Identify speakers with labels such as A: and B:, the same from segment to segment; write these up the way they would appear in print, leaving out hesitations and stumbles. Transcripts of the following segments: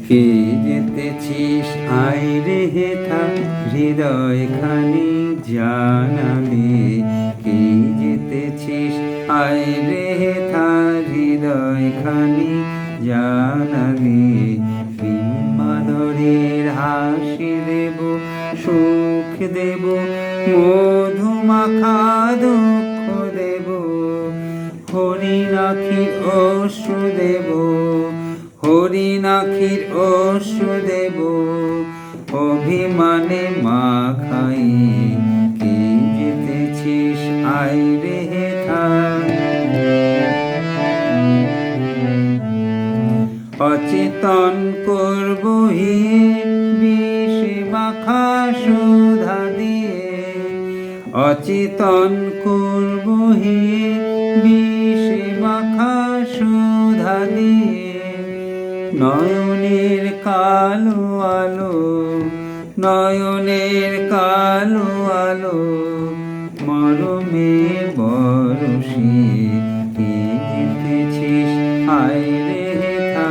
A: কে যেতেছিস আয় রে হেথা হৃদয় খানি জানালে, কে যেতেছিস আয় রে হেথা হৃদয় খানি জানালে। বিম্বাধরের হাসি দেব, সুখ দেব, মধুমাখা দুঃখ দেব, হরিণাক্ষীর অশ্রু দেব, হরিণাক্ষীর অশ্রু দেব, অভিমানে মাখাই। কে যেতেছিস আয় রে হেথা, অচেতন করব হে বিষে মাখা সুধা দিয়ে, অচেতন করব হে বিষে মাখা সুধা দিয়ে। নয়নের কালো আলো, নয়নের কালো আলো, মরমে বরষে। কে যেতেছিস আয় রে হেথা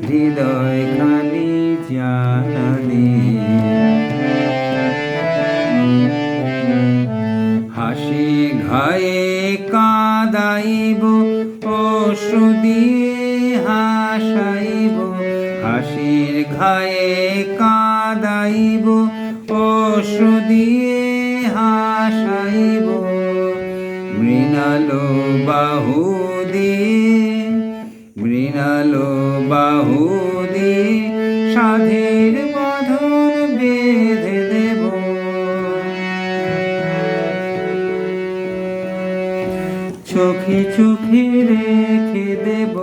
A: হৃদয় খানি জানালে। হাসি ঘায়ে কাঁদাইব, অশ্রু দিয়ে হাসাইব, হাসির ঘায়ে কাঁদাইব, অশ্রু দিয়ে হাসাইব। মৃণাল বাহু দিয়ে, মৃণাল বাহু দিয়ে সাধের বাঁধন বেঁধে দেব। চোখে চোখে রেখে দেব,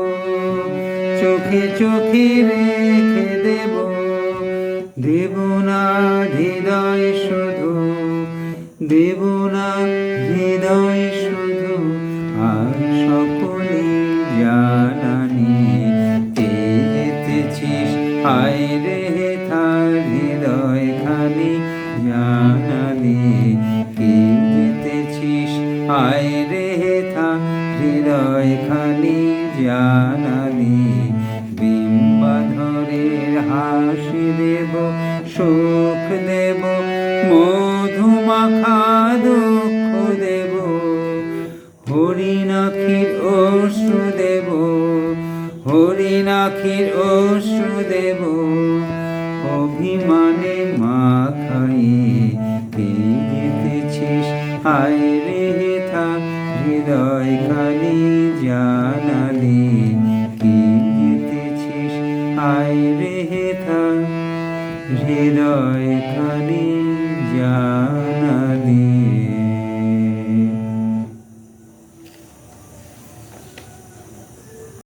A: চোখে চোখে রেখে দেব। দেব না হৃদয় শুধু, দেব না হৃদয় শুধু, আর সকলে জানানি। কে যেতেছিস আয় রে হেথা হৃদয় খানি জানালে, কে যেতেছিস আয় রে হেথা হৃদয় খানি জানালে। বিম্বাধরের হাসি দেব, সুখ দেব, মধুমাখা দুঃখ দেব, হরিণাক্ষীর অশ্রু দেব, হরিণাক্ষীর অশ্রু দেব, অভিমানে মাখাই। কে যেতেছিস আয় রে হেথা হৃদয় খানি জানালে, কে যেতেছিস আয় রে হেথা হৃদয় খানি জানালে।